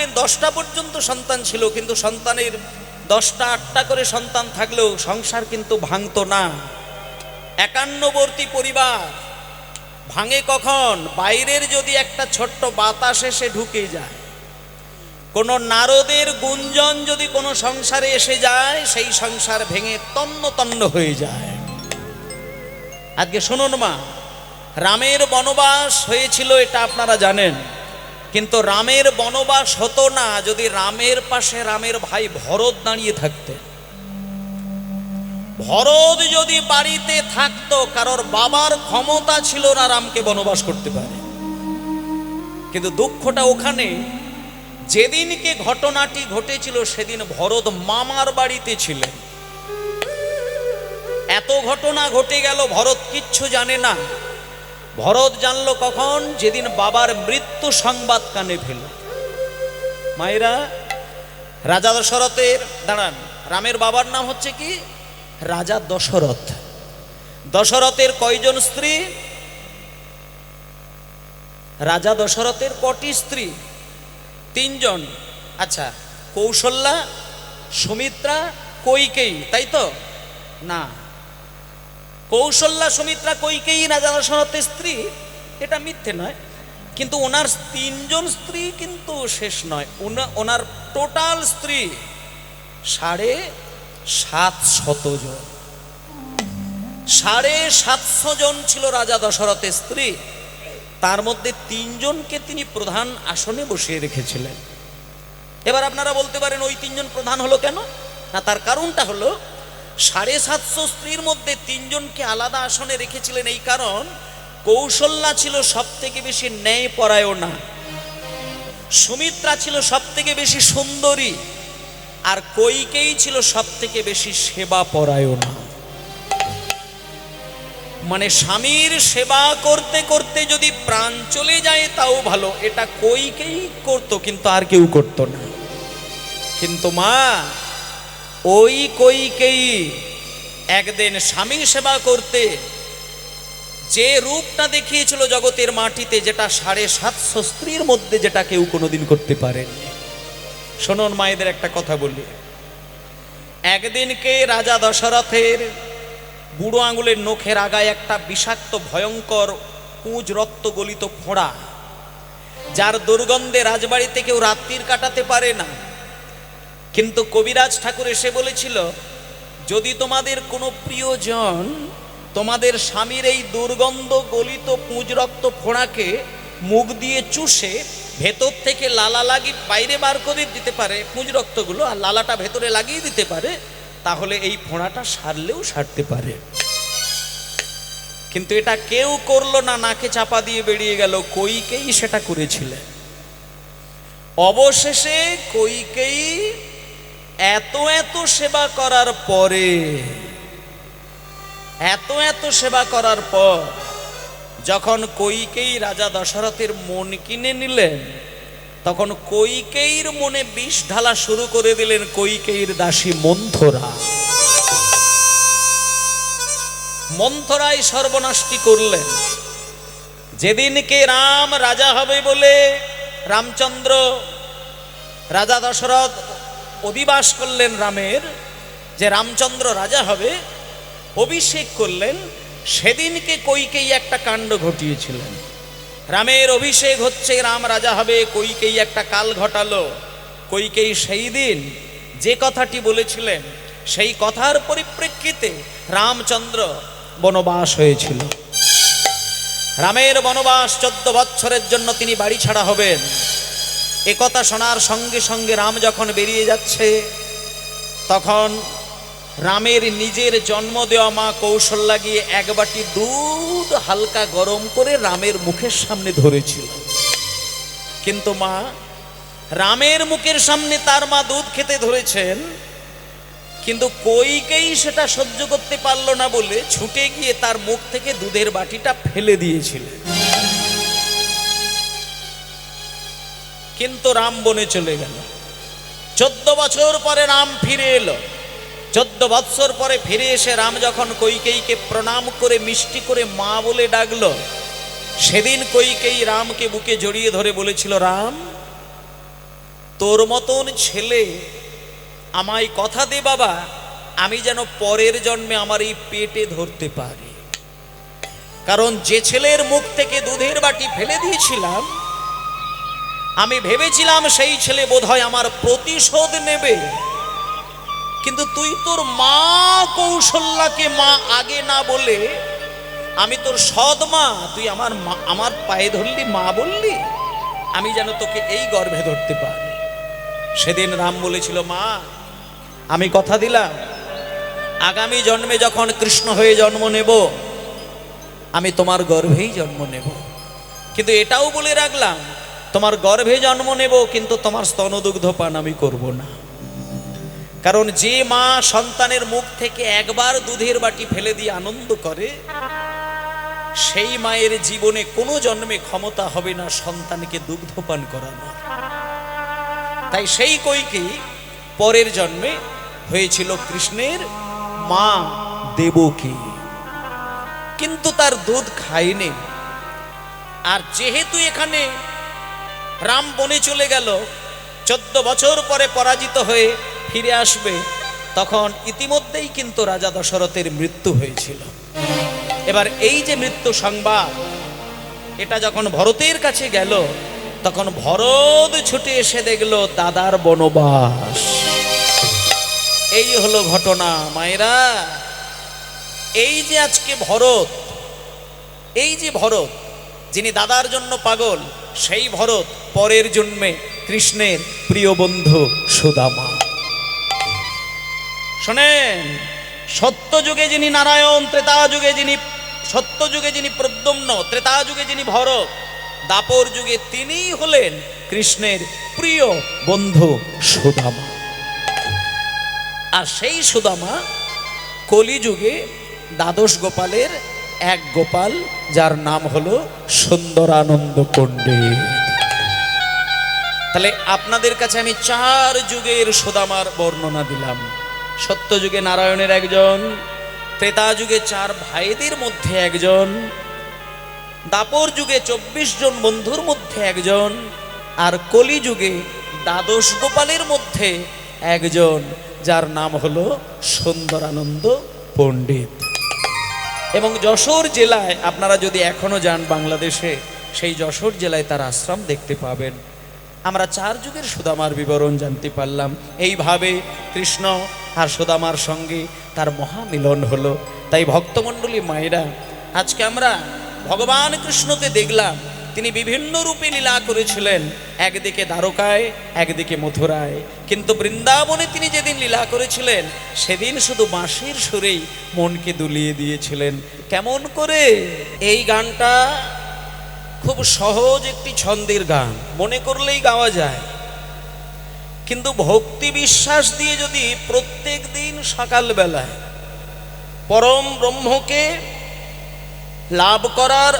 দেখবেন 10টা পর্যন্ত সন্তান ছিল, কিন্তু সন্তানের 10টা 8টা করে সন্তান থাকলেও সংসার কিন্তু ভাঙতো না। একান্নবর্তী পরিবার ভাঙে কখন? বাইরের যদি একটা ছোট্ট বাতাস এসে ঢুকে যায়, কোনো নারদের গুঞ্জন যদি কোনো সংসারে এসে যায়, সেই সংসার ভেঙে তন্ন তন্ন হয়ে যায়। আজকে শুনুন মা, রামের বনবাস হয়েছিল এটা আপনারা জানেন, কিন্তু রামের বনবাস হতো না যদি রামের পাশে রামের ভাই ভরত দাঁড়িয়ে থাকতেন। ভরত যদি বাড়িতে থাকতো, কারোর বাবার ক্ষমতা ছিল না রামকে বনবাস করতে পারে। কিন্তু দুঃখটা ওখানে, যেদিনকে ঘটনাটি ঘটেছিল সেদিন ভরত মামার বাড়িতে ছিলেন। এত ঘটনা ঘটে গেল, ভরত কিচ্ছু জানে না। ভরত জানলো কখন? যেদিন বাবার মৃত্যু সংবাদ কানে পেল। মায়েরা, রাজা দশরথের, দাঁড়ান, রামের বাবার নাম হচ্ছে কি? রাজা দশরথ। দশরথের কয়জন স্ত্রী? রাজা দশরথের কটি স্ত্রী? 3 জন। আচ্ছা, কৌশল্যা, সুমিত্রা, কৈকেয়ী, তাই তো? না, কৌশল্যা, সুমিত্রা, কৈকেয়ী রাজা দশরথের স্ত্রী, এটা মিথ্যে নয়, কিন্তু ওনার 3 জন স্ত্রী কিন্তু শেষ নয়। ওনার টোটাল স্ত্রী 750 জন। 750 জন ছিল রাজা দশরথের স্ত্রী। তার মধ্যে 3 জনকে তিনি প্রধান আসনে বসিয়ে রেখেছিলেন। এবার আপনারা বলতে পারেন ওই 3 জন প্রধান হলো কেন? না, তার কারণটা হলো 750 স্ত্রীর মধ্যে 3 জনকে আলাদা আসনে রেখেছিলেন এই কারণ, কৌশল্যা ছিল সব থেকে বেশি ন্যায়পরায়ণা, সুমিত্রা ছিল সব থেকে বেশি সুন্দরী, আর কৈকেয়ী ছিল সব থেকে বেশি সেবা পরায়ণা। মানে স্বামীর সেবা করতে করতে যদি প্রাণ চলে যায় তাও ভালো, এটা কৈকেয়ী করতো, কিন্তু আর কেউ করতো না। কিন্তু মা, ওই কৈকেয়ী একদিন স্বামীর সেবা করতে যে রূপটা দেখিয়েছিল জগতের মাটিতে, যেটা 750 স্ত্রীর মধ্যে যেটা কেউ কোনোদিন করতে পারেনি। শুনুন মায়েদের একটা কথা বলি। একদিনকে রাজা দশরথের বুড়ো আঙুলের নখের আগায় একটা বিষাক্ত ভয়ঙ্কর পুঁজ রক্ত গলিত ফোঁড়া, যার দুর্গন্ধে রাজবাড়িতে কেউ রাত্রির কাটাতে পারে না। কিন্তু কবিরাজ ঠাকুর এসে বলেছিল, যদি তোমাদের কোনো প্রিয়জন তোমাদের স্বামীর এই দুর্গন্ধ গলিত পুঁজ রক্ত ফোঁড়াকে মুখ দিয়ে চুষে ভেতর থেকে লালা লাগিয়ে বাইরে বার করে দিতে পারে, পুঁজ রক্তগুলো, আর লালাটা ভেতরে লাগিয়ে দিতে পারে, তাহলে এই ফোঁড়াটা সারলেও সারতে পারে। কিন্তু এটা কেউ করলো না, নাকে চাপা দিয়ে বেরিয়ে গেল। কৈকেয়ী সেটা করেছিলেন। অবশেষে কৈকেয়ী এত সেবা করার পরে, এত সেবা করার পর যখন কৈকেয়ী রাজা দশরথের মন কিনে নিলেন, তখন কৈকেয়ীর মনে বিষ ঢালা শুরু করে দিলেন কৈকেয়ীর দাসী মন্থরা। মন্থরাই সর্বনাশটি করলেন। যেদিনকে রাম রাজা হবে বলে রামচন্দ্র, রাজা দশরথ অধিবাস করলেন রামের, যে রামচন্দ্র রাজা হবে, অভিষেক করলেন, সেদিনকে কৈকেয়ী একটা কাণ্ড ঘটিয়েছিলেন। রামের অভিষেক হচ্ছে, রাম রাজা হবে, কৈকেয়ী একটা কাল ঘটালো। কৈকেয়ী সেই দিন যে কথাটি বলেছিলেন, সেই কথার পরিপ্রেক্ষিতে রামচন্দ্র বনবাস হয়েছিল। রামের বনবাস 14 বছরের জন্য তিনি বাড়ি ছাড়া হবেন। একথা শোনার সঙ্গে সঙ্গে রাম যখন বেরিয়ে যাচ্ছে, তখন রামের নিজের জন্ম দেওয়া মা কৌশল্যা গিয়ে 1 বাটি দুধ হালকা গরম করে রামের মুখের সামনে ধরেছিল। কিন্তু মা, রামের মুখের সামনে তার মা দুধ খেতে ধরেছেন, কিন্তু কৈকেয়ী সেটা সহ্য করতে পারলো না বলে ছুটে গিয়ে তার মুখ থেকে দুধের বাটিটা ফেলে দিয়েছিলেন। কিন্তু রাম বনে চলে গেল। 14 বছর পরে রাম ফিরে এলো। 14 বছর পরে ফিরে এসে রাম যখন কৈকেয়ীকে প্রণাম করে মিষ্টি করে মা বলে ডাকলো, সেদিন কৈকেয়ী রামকে বুকে জড়িয়ে ধরে বলেছিল, রাম, তোর মতন ছেলে আমায় কথা দে বাবা, আমি যেন পরের জন্মে আমার এই পেটে ধরতে পারি। কারণ যে ছেলের মুখ থেকে দুধের বাটি ফেলে দিয়েছিলাম, আমি ভেবেছিলাম সেই ছেলে বোধহয় আমার প্রতিশোধ নেবে, কিন্তু তুই তোর মা কৌশল্যাকে মা আগে না বলে আমি তোর সৎ মা, তুই আমার পায়ে ধরলি, মা বললি, আমি যেন তোকে এই গর্ভে ধরতে পারি। সেদিন রাম বলেছিল, মা আমি কথা দিলাম আগামী জন্মে যখন কৃষ্ণ হয়ে জন্ম নেব আমি তোমার গর্ভেই জন্ম নেব, কিন্তু এটাও বলে রাখলাম তোমার গর্ভে জন্ম নেব কিন্তু তোমার স্তনদুগ্ধ পান আমি করব না। কারণ যে মা সন্তানের মুখ থেকে একবার দুধের বাটি ফেলে দিয়ে আনন্দ করে, সেই মায়ের জীবনে কোনো জন্মে ক্ষমতা হবে না সন্তানকে দুগ্ধপান করানোর। তাই সেই কইকেই পরের জন্মে হয়েছিল কৃষ্ণের মা দেবকী, কিন্তু তার দুধ খায়নি। আর যেহেতু এখানে রাম বনে চলে গেল, 14 বছর পরে পরাজিত হয়ে ফিরে আসবে, তখন ইতিমধ্যেই কিন্তু রাজা দশরথের মৃত্যু হয়েছিল। এবার এই যে মৃত্যু সংবাদ, এটা যখন ভরতের কাছে গেল, তখন ভরত ছুটে এসে দেখল দাদার বনবাস। এই হলো ঘটনা মায়েরা। এই যে আজকে ভরত, এই যে ভরত যিনি দাদার জন্য পাগল, সেই ভরত পরের জন্মে কৃষ্ণের প্রিয় বন্ধু সুদামা। শোনেন, সত্যযুগে যিনি নারায়ণ, ত্রেতা যুগে যিনি সত্যযুগে যিনি প্রদ্যুম্ন, ত্রেতা যুগে যিনি ভরত, দাপর যুগে তিনিই হলেন কৃষ্ণের প্রিয় বন্ধু সুদামা। আর সেই সুদামা কলিযুগে দ্বাদশ গোপালের এক গোপাল, যার নাম হলো সুন্দরানন্দ পণ্ডিত। তাহলে আপনাদের কাছে আমি 4 যুগের সুদামার বর্ণনা দিলাম। সত্যযুগে নারায়ণের একজন, ত্রেতা যুগে 4 ভাইদের মধ্যে একজন, দাপর যুগে 24 জন বন্ধুর মধ্যে একজন, আর কলিযুগে দ্বাদশ গোপালের মধ্যে একজন, যার নাম হলো সুন্দরানন্দ পণ্ডিত। এবং যশোর জেলায় আপনারা যদি এখনো যান বাংলাদেশে, সেই যশোর জেলায় তার আশ্রম দেখতে পাবেন। আমরা 4 যুগের সুদামার বিবরণ জানতে পারলাম। এইভাবে কৃষ্ণ আর সুদামার সঙ্গে তার মহামিলন হলো। তাই ভক্তমণ্ডলী মায়েরা, আজকে আমরা ভগবান কৃষ্ণকে দেখলাম, তিনি বিভিন্ন রূপে লীলা করেছিলেন, একদিকে দ্বারকায়, একদিকে মথুরায়, কিন্তু বৃন্দাবনে তিনি যেদিন লীলা করেছিলেন সেদিন শুধু বাঁশির সুরেই মনকে দুলিয়ে দিয়েছিলেন। কেমন করে? এই গানটা খুব সহজ একটি ছন্দের গান, মনে করলেই গাওয়া যায়, কিন্তু ভক্তি বিশ্বাস দিয়ে যদি প্রত্যেক দিন সকালবেলায় পরম ব্রহ্মকে লাভ করার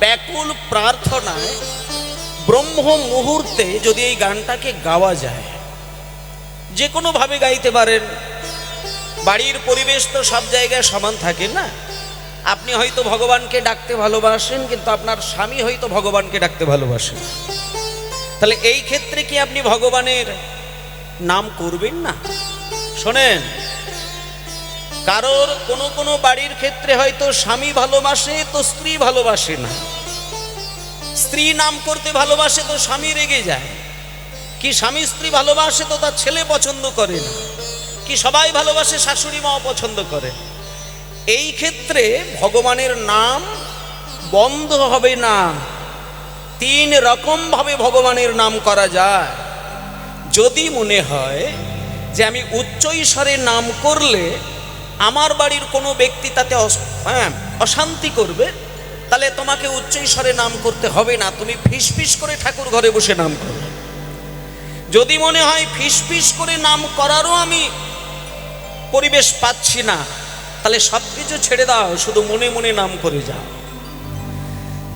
ব্যাকুল প্রার্থনায় ব্রহ্ম মুহূর্তে যদি এই গানটাকে গাওয়া যায়, যে কোনোভাবে গাইতে পারেন। বাড়ির পরিবেশ তো সব জায়গায় সমান থাকে না। আপনি হয়তো ভগবানকে ডাকতে ভালোবাসেন, কিন্তু আপনার স্বামী হয়তো ভগবানকে ডাকতে ভালোবাসেন। তাহলে এই ক্ষেত্রে কি আপনি ভগবানের নাম করবেন না? শোনেন, কারোর কোনো বাড়ির ক্ষেত্রে হয়তো স্বামী ভালোবাসে তো স্ত্রী ভালোবাসে না, স্ত্রী নাম করতে ভালোবাসে তো স্বামী রেগে যায়, কি স্বামী স্ত্রী ভালোবাসে তো তার ছেলে পছন্দ করে না, কি সবাই ভালোবাসে শাশুড়ি মাও পছন্দ করে। এই ক্ষেত্রে ভগবানের নাম বন্ধ হবে না। 3 রকম ভাবে ভগবানের নাম করা যায়। যদি মনে হয় যে আমি উচ্চ ঈশ্বরের নাম করলে আমার বাড়ির কোনো ব্যক্তি তাতে অশান্তি করবে, তাহলে তোমাকে উচ্চ ঈশ্বরের নাম করতে হবে না, তুমি ফিসফিস করে ঠাকুর ঘরে বসে নাম করো। যদি মনে হয় ফিসফিস করে নাম করারও আমি পরিবেশ পাচ্ছি না, তাহলে সব কিছু ছেড়ে দাও, শুধু মনে মনে নাম করে যাও।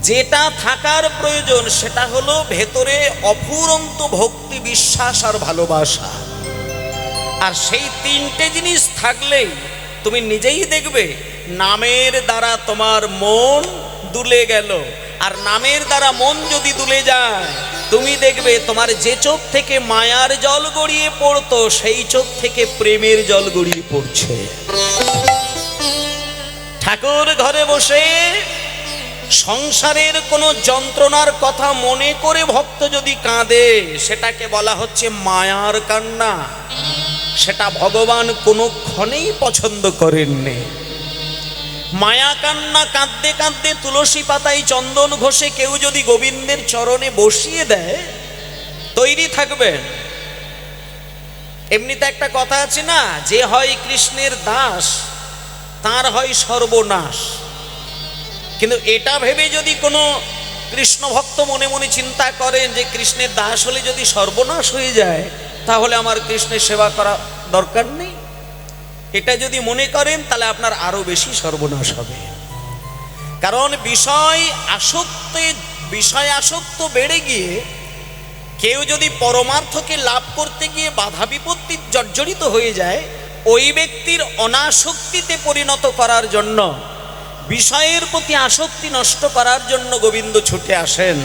যেটা থাকার প্রয়োজন সেটা হলো ভেতরে অফুরন্ত ভক্তি, বিশ্বাস আর ভালোবাসা। আর সেই 3টে জিনিস থাকলেই তুমি নিজেই দেখবে নামের দ্বারা তোমার মন দুলে গেল। আর নামের দ্বারা মন যদি দুলে যায় তুমি দেখবে তোমার যে চোখ থেকে মায়ার জল গড়িয়ে পড়তো সেই চোখ থেকে প্রেমের জল গড়িয়ে পড়ছে। ঠাকুর ঘরে বসে সংসারের কোনো যন্ত্রণার কথা মনে করে ভক্ত যদি কাঁদে সেটাকে বলা হচ্ছে মায়ার কান্না। সেটা ভগবান কোনো ক্ষণেই পছন্দ করেননি। মায়া কান্না কাঁদতে কাঁদতে তুলসী পাতায় চন্দন ঘষে কেউ যদি গোবিন্দের চরণে বসিয়ে দেয় তৈরি থাকবেন। এমনিতে একটা কথা আছে না, যে হয় কৃষ্ণের দাস তার হয় সর্বনাশ। কিন্তু এটা ভেবে যদি কোনো কৃষ্ণ ভক্ত মনে মনে চিন্তা করেন যে কৃষ্ণের দাস হলে যদি সর্বনাশ হয়ে যায় তাহলে আমার কৃষ্ণের সেবা করা দরকার নেই, এটা যদি মনে করেন তাহলে আপনার আরো বেশি সর্বনাশ হবে। কারণ বিষয় আসক্ত বেড়ে গিয়ে কেউ যদি পরমার্থকে লাভ করতে গিয়ে বাধা বিপত্তি জর্জরিত হয়ে যায়, ওই ব্যক্তির অনাসক্তিতে পরিণত করার জন্য, বিষয়ের প্রতি আসক্তি নষ্ট করার জন্য গোবিন্দ ছুটে আসেন।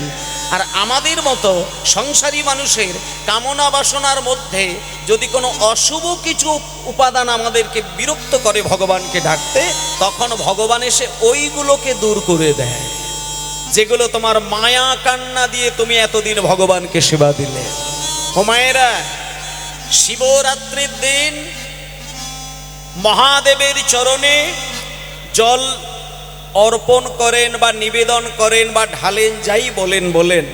আর আমাদের মতো সংসারী মানুষের কামনা বাসনার মধ্যে যদি কোনো অশুভ কিছু উপাদান আমাদেরকে বিরক্ত করে ভগবানকে ডাকতে, তখন ভগবান এসে ওইগুলোকে দূর করে দেয়, যেগুলো তোমার মায়া কান্না দিয়ে তুমি এতদিন ভগবানকে সেবা দিলে। ও মায়েরা, শিবরাত্রির দিন মহাদেবের চরণে জল অর্পণ করেন বা নিবেদন করেন বা ঢালেন, যাই বলেন,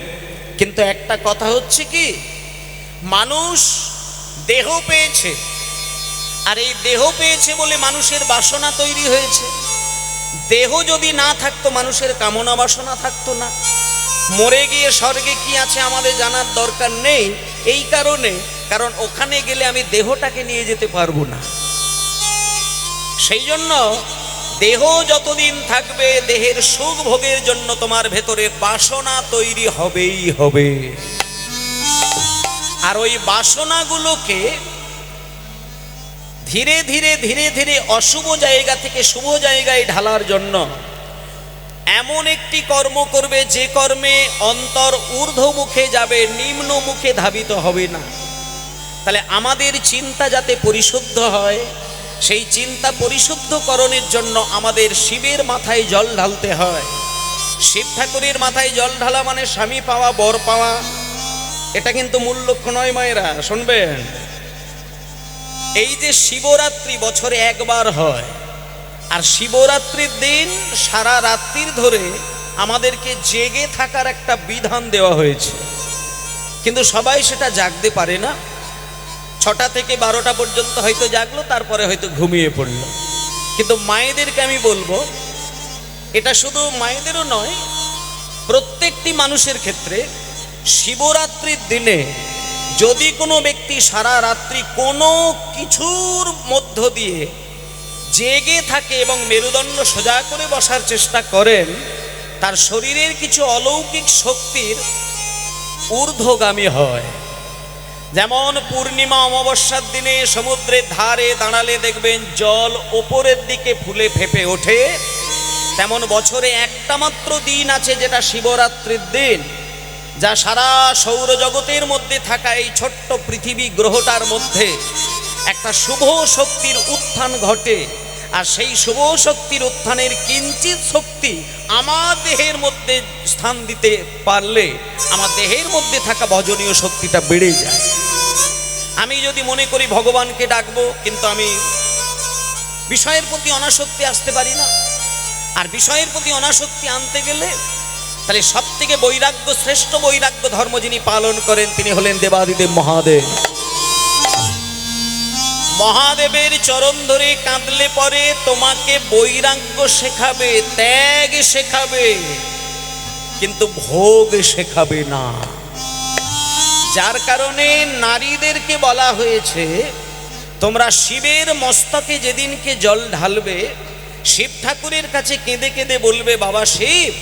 কিন্তু একটা কথা হচ্ছে কি, মানুষ দেহ পেয়েছে, আর এই দেহ পেয়েছে বলে মানুষের বাসনা তৈরি হয়েছে। দেহ যদি না থাকতো মানুষের কামনা বাসনা থাকতো না। মরে গিয়ে স্বর্গে কি আছে আমাদের জানার দরকার নেই, এই কারণ ওখানে গেলে আমি দেহটাকে নিয়ে যেতে পারবো না। সেই জন্য দেহ যতদিন থাকবে দেহের সুখ ভোগের জন্য তোমার ভেতরে বাসনা তৈরি হবেই হবে। আর ওই বাসনাগুলোকে ধীরে ধীরে অশুভ জায়গা থেকে শুভ জায়গায় ঢালার জন্য এমন একটি কর্ম করবে যে কর্মে অন্তর ঊর্ধ্বমুখে যাবে, নিম্ন মুখে ধাবিত হবে না। তাহলে আমাদের চিন্তা যাতে পরিশুদ্ধ হয়, সেই চিন্তা পরিশুদ্ধকরণের জন্য আমাদের শিবের মাথায় জল ঢালতে হয়। শিব ঠাকুরের মাথায় জল ঢালা মানে স্বামী পাওয়া, বর পাওয়া, এটা কিন্তু মূল লক্ষ্য নয়। মায়েরা শুনবেন, এই যে শিবরাত্রি বছরে একবার হয়, আর শিবরাত্রির দিন সারা রাত্রির ধরে আমাদেরকে জেগে থাকার একটা বিধান দেওয়া হয়েছে, কিন্তু সবাই সেটা জাগতে পারে না। 6টা থেকে 12টা পর্যন্ত হয়তো জাগলো, তারপরে হয়তো ঘুমিয়ে পড়ল। কিন্তু মায়েদেরকে আমি বলবো, এটা শুধু মায়েদেরও নয়, প্রত্যেকটি মানুষের ক্ষেত্রে শিবরাত্রির দিনে যদি কোনো ব্যক্তি সারা রাত্রি কোনো কিছুর মধ্য দিয়ে জেগে থাকে এবং মেরুদণ্ড সোজা করে বসার চেষ্টা করেন, তার শরীরের কিছু অলৌকিক শক্তির ঊর্ধ্বগামী হয়। যেমন পূর্ণিমা অমাবস্যার দিনে সমুদ্রের ধারে দাঁড়ালে দেখবেন জল ওপরের দিকে ফুলে ফেপে ওঠে, তেমন বছরে একটা মাত্র দিন আছে যেটা শিবরাত্রির দিন, যা সারা সৌরজগতের মধ্যে থাকা এই ছোট্ট পৃথিবী গ্রহটার মধ্যে একটা শুভ শক্তির উত্থান ঘটে। আর সেই শুভ শক্তির উত্থানের কিঞ্চিত শক্তি আমার দেহের মধ্যে স্থান দিতে পারলে আমার দেহের মধ্যে থাকা ভজনীয় শক্তিটা বেড়ে যায়। আমি যদি মনে করি ভগবানকে ডাকবো, কিন্তু আমি বিষয়ের প্রতি অনাসক্তি আসতে পারি না, আর বিষয়ের প্রতি অনাসক্তি আনতে গেলে তাহলে সব থেকে বৈরাগ্য, শ্রেষ্ঠ বৈরাগ্য ধর্ম যিনি পালন করেন তিনি হলেন দেবাদিদেব মহাদেব। মহাদেবের চরণ ধরে কাঁদলে পরে তোমাকে বৈরাগ্য শেখাবে, ত্যাগ শেখাবে, কিন্তু ভোগ শেখাবে না। যার কারণে নারীদেরকে বলা হয়েছে, তোমরা শিবের মস্তকে যেদিনকে জল ঢালবে, শিব ঠাকুরের কাছে কেঁদে কেঁদে বলবে, বাবা শিব,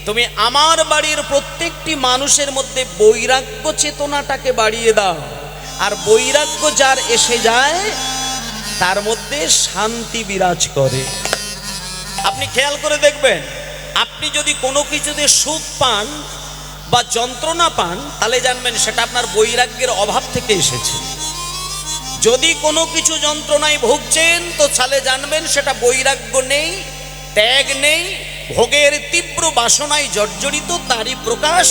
তুমি আমার বাড়ির প্রত্যেকটি মানুষের মধ্যে বৈরাগ্য চেতনাটাকে বাড়িয়ে দাও। আর বৈরাগ্য যার এসে যায় তার মধ্যে শান্তি বিরাজ করে। আপনি খেয়াল করে দেখবেন, আপনি যদি কোনো কিছুতে সুখ পান বা যন্ত্রণা পান, তাহলে জানবেন সেটা আপনার বৈরাগ্যের অভাব থেকে এসেছে। যদি কোনো কিছু যন্ত্রণায় ভুগছেন তো তাহলে জানবেন সেটা বৈরাগ্য নেই, ত্যাগ নেই, ভোগের তীব্র বাসনায় জর্জরিত, তারই প্রকাশ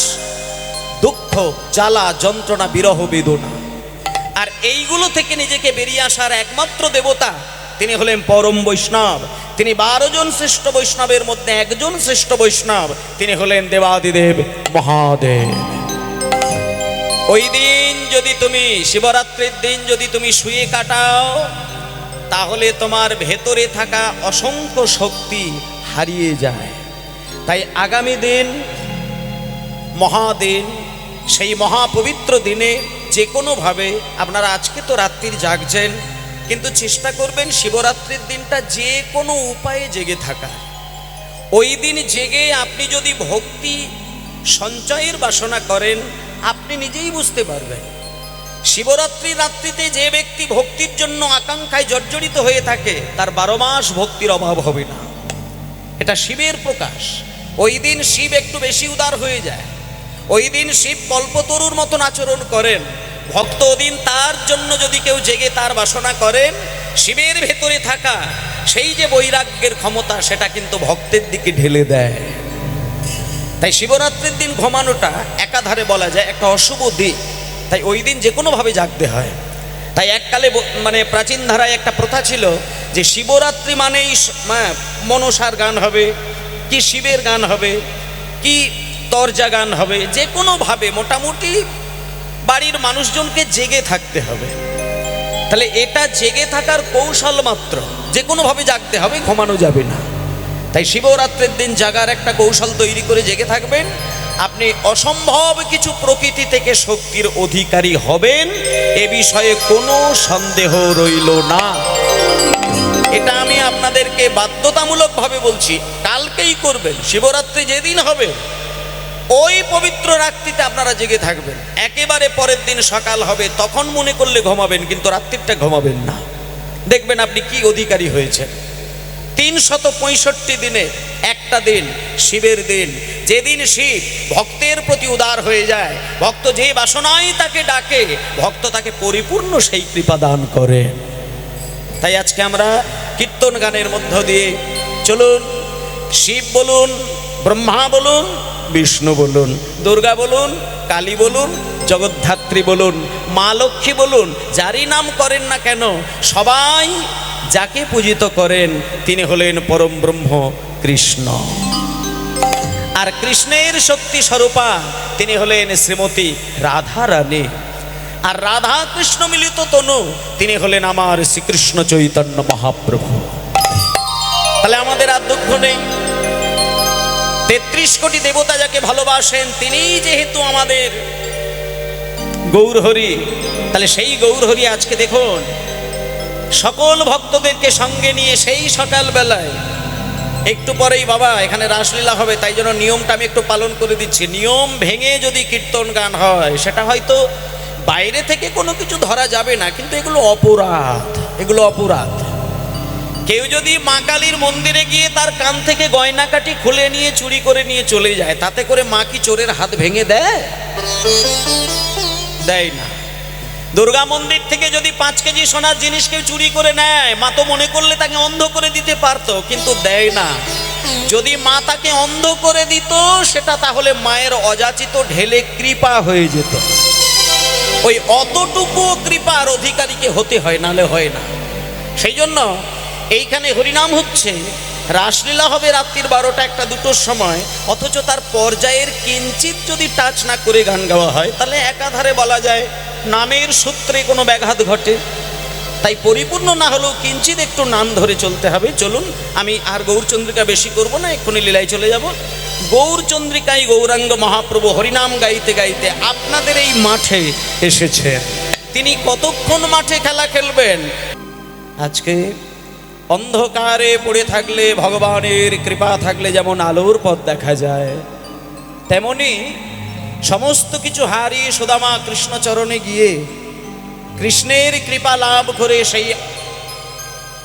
দুঃখ, জ্বালা, যন্ত্রণা, বিরহ, বেদনা। আর এইগুলো থেকে নিজেকে বেরিয়ে আসার একমাত্র দেবতা তিনি হলেন পরম বৈষ্ণব। তিনি 12 জন শ্রেষ্ঠ বৈষ্ণবের মধ্যে একজন শ্রেষ্ঠ বৈষ্ণব, তিনি হলেন দেবাদিদেব মহাদেব। ওই দিন যদি তুমি, শিবরাত্রির দিন যদি তুমি শুয়ে কাটাও, তাহলে তোমার ভেতরে থাকা অসংখ্য শক্তি হারিয়ে যায়। তাই আগামী দিন মহাদিন, সেই মহাপবিত্র দিনে যে কোনোভাবে আপনারা, আজকে তো রাত্রির জাগছেন, কিন্তু চেষ্টা করবেন শিবরাত্রির দিনটা যে কোনো উপায়ে জেগে থাকা। ওই দিন জেগে আপনি যদি ভক্তি সঞ্চয়ের বাসনা করেন, আপনি নিজেই বুঝতে পারবেন। শিবরাত্রি রাত্রিতে যে ব্যক্তি ভক্তির জন্য আকাঙ্ক্ষায় জর্জরিত হয়ে থাকে, তার 12 মাস ভক্তির অভাব হবে না। এটা শিবের প্রকাশ। ওই দিন শিব একটু বেশি উদার হয়ে যায়। ওই দিন শিব কল্পতরুর মতন আচরণ করেন। ভক্ত ওদিন তার জন্য যদি কেউ জেগে তার বাসনা করেন, শিবের ভেতরে থাকা সেই যে বৈরাগ্যের ক্ষমতা, সেটা কিন্তু ভক্তের দিকে ঢেলে দেয়। তাই শিবরাত্রির দিন ঘুমানোটা একাধারে বলা যায় একটা অশুভ দিক। তাই ওই দিন যে কোনোভাবে জাগতে হয়। তাই এককালে মানে প্রাচীন ধারায় একটা প্রথা ছিল যে শিবরাত্রি মানেই মনসার গান হবে, কি শিবের গান হবে, কি তরজা গান হবে, যে কোনোভাবে মোটামুটি বাড়ির মানুষজনকে জেগে থাকতে হবে। তাহলে এটা জেগে থাকার কৌশল মাত্র, যে কোনোভাবে জাগতে হবে, ঘুমানো যাবে না। তাই শিবরাত্রির দিন জাগার একটা কৌশল তৈরি করে জেগে থাকবেন। আপনি অসম্ভব কিছু প্রকৃতি থেকে শক্তির অধিকারী হবেন, এ বিষয়ে কোনো সন্দেহ রইল না। এটা আমি আপনাদেরকে বাধ্যতামূলকভাবে বলছি। কালকেই করবেন, শিবরাত্রি যেদিন হবে ওই পবিত্র রাত্রিতে আপনারা জেগে থাকবেন। একেবারে পরের দিন সকাল হবে তখন মনে করলে ঘুমাবেন, কিন্তু রাত্রিটা ঘুমাবেন না। দেখবেন আপনি কি অধিকারী হয়েছেন। 365 দিনে একটা দিন শিবের দিন, যেদিন শিব ভক্তের প্রতি উদার হয়ে যায়, ভক্ত যে বাসনায় তাকে ডাকে, ভক্ত তাকে পরিপূর্ণ সেই কৃপা দান করে। তাই আজকে আমরা কীর্তন গানের মধ্য দিয়ে চলুন, শিব বলুন, ব্রহ্মা বলুন, বিষ্ণু বলুন, দুর্গা বলুন, কালী বলুন, জগদ্ধাত্রী বলুন, মা লক্ষ্মী বলুন, যারই নাম করেন না কেন, সবাই যাকে পূজিত করেন তিনি হলেন পরম ব্রহ্ম কৃষ্ণ। আর কৃষ্ণের শক্তি স্বরূপা তিনি হলেন শ্রীমতী রাধা রানী। আর রাধা কৃষ্ণ মিলিত তনু তিনি হলেন আমার শ্রীকৃষ্ণ চৈতন্য মহাপ্রভু। তাহলে আমাদের আর দুঃখ নেই। 33 কোটি দেবতা যাকে ভালোবাসেন তিনিই যেহেতু আমাদের গৌরহরি, তাহলে সেই গৌরহরি আজকে দেখুন সকল ভক্তদেরকে সঙ্গে নিয়ে সেই সকাল বেলায়, একটু পরেই বাবা এখানে রাসলীলা হবে, তাই জন্য নিয়মটা আমি একটু পালন করে দিচ্ছি। নিয়ম ভেঙে যদি কীর্তন গান হয়, সেটা হয়তো বাইরে থেকে কোনো কিছু ধরা যাবে না, কিন্তু এগুলো অপরাধ, এগুলো অপরাধ। কেউ যদি মা কালীর মন্দিরে গিয়ে তার কান থেকে গয়নাকাটি খুলে নিয়ে চুরি করে নিয়ে চলে যায়, তাতে করে মা কি চোরের হাত ভেঙে দেয়? দেয় না। দুর্গা মন্দির থেকে যদি 5 কেজি সোনার জিনিস কেউ চুরি করে নেয়, মা তো মনে করলে তাকে অন্ধ করে দিতে পারতো, কিন্তু দেয় না। যদি মা তাকে অন্ধ করে দিত, সেটা তাহলে মায়ের অযাচিত ঢেলে কৃপা হয়ে যেত। ওই অতটুকু কৃপার অধিকারীকে হতে হয়, নালে হয় না। সেই জন্য এইখানে হরিনাম হচ্ছে, রাসলীলা হবে রাত্রির 12টা 1টা 2টোর সময়, অথচ তার পর্যায়ের কিঞ্চিত যদি টাচ না করে গান গাওয়া হয়, তাহলে একাধারে বলা যায় নামের সূত্রে কোনো ব্যাঘাত ঘটে। তাই পরিপূর্ণ না হলেও কিঞ্চিত একটু নাম ধরে চলতে হবে। চলুন, আমি আর গৌরচন্দ্রিকা বেশি করব না, এক্ষুনি লীলায় চলে যাব। গৌরচন্দ্রিকায় গৌরাঙ্গ মহাপ্রভু হরিনাম গাইতে গাইতে আপনাদের এই মাঠে এসেছেন। তিনি কতক্ষণ মাঠে খেলা খেলবেন? আজকে অন্ধকারে পড়ে থাকলে, ভগবানের কৃপা থাকলে যেমন আলোর পথ দেখা যায়, তেমনি সমস্ত কিছু হারিয়ে সুদামা কৃষ্ণচরণে গিয়ে কৃষ্ণের কৃপা লাভ করে সেই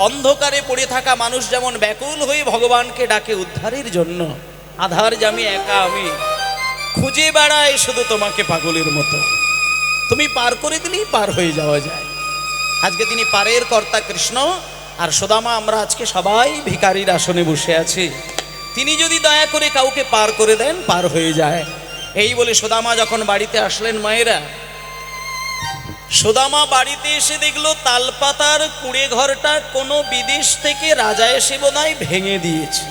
অন্ধকারে পড়ে থাকা মানুষ যেমন ব্যাকুল হয়ে ভগবানকে ডাকে উদ্ধারের জন্য, আধার জামি একা আমি, খুঁজে বেড়ায় শুধু তোমাকে পাগলের মতো, তুমি পার করে দিলেই পার হয়ে যাওয়া যায়। আজকে তিনি পারের কর্তা কৃষ্ণ, আর সুদামা আমরা আজকে সবাই ভিখারির আসনে বসে আছি। তিনি যদি দয়া করে কাউকে পার করে দেন, পার হয়ে যায়। এই বলে সুদামা যখন বাড়িতে আসলেন, মায়েরা, সুদামা বাড়িতে এসে দেখলো তালপাতার কুড়ে ঘরটা কোনো বিদেশ থেকে রাজা এসে বোধহয় ভেঙে দিয়েছে।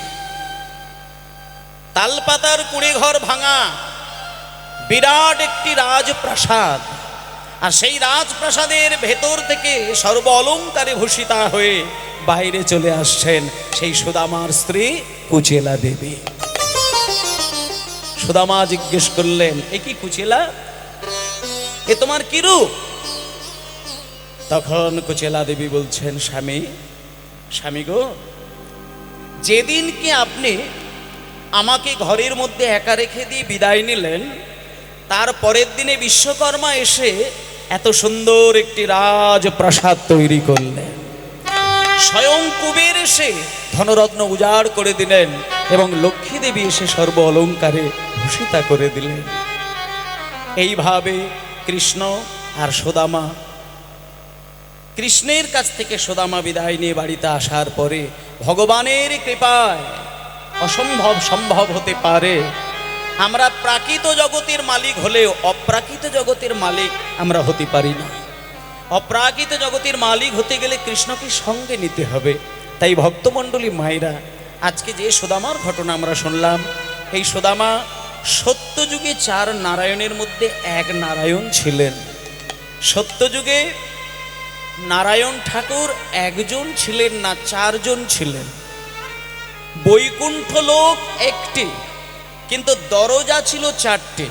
তালপাতার কুড়ে ঘর ভাঙা, বিরাট একটি রাজপ্রাসাদ, আর সেই রাজপ্রাসাদের ভেতর থেকে সর্ব অলঙ্কারে ভূষিতা হয়ে বাইরে চলে আসছেন সেই সুদামার স্ত্রী কুচেলা দেবী। সুদামা জিজ্ঞেস করলেন, এ কি কুচেলা, এ তোমার কি রূপ? তখন কুচেলা দেবী বলছেন, স্বামী, স্বামী গো, যেদিন কি আপনি আমাকে ঘরের মধ্যে একা রেখে দিয়ে বিদায় নিলেন, তার পরের দিনে বিশ্বকর্মা এসে এত সুন্দর একটি রাজপ্রাসাদ তৈরি করলেন। স্বয়ং কুবের এসে ধনরত্ন উজাড় করে দিলেন এবং লক্ষ্মী দেবী এসে সর্ব অলঙ্কারে ভূষিতা করে দিলেন। এইভাবে কৃষ্ণ আর সুদামা, কৃষ্ণের কাছ থেকে সুদামা বিদায় নিয়ে বাড়িতে আসার পরে ভগবানের কৃপায় অসম্ভব সম্ভব হতে পারে। আমরা প্রাকৃত জগতের মালিক হলেও অপ্রাকৃত জগতের মালিক আমরা হতে পারি না। অপ্রাকৃত জগতের মালিক হতে গেলে কৃষ্ণকে সঙ্গে নিতে হবে। তাই ভক্তমণ্ডলী মায়েরা, আজকে যে সুদামার ঘটনা আমরা শুনলাম, এই সুদামা সত্যযুগে 4 নারায়ণের মধ্যে এক নারায়ণ ছিলেন। সত্যযুগে নারায়ণ ঠাকুর একজন ছিলেন না, 4 জন ছিলেন। বৈকুণ্ঠ লোক একটি, কিন্তু দরজা ছিল 4টে,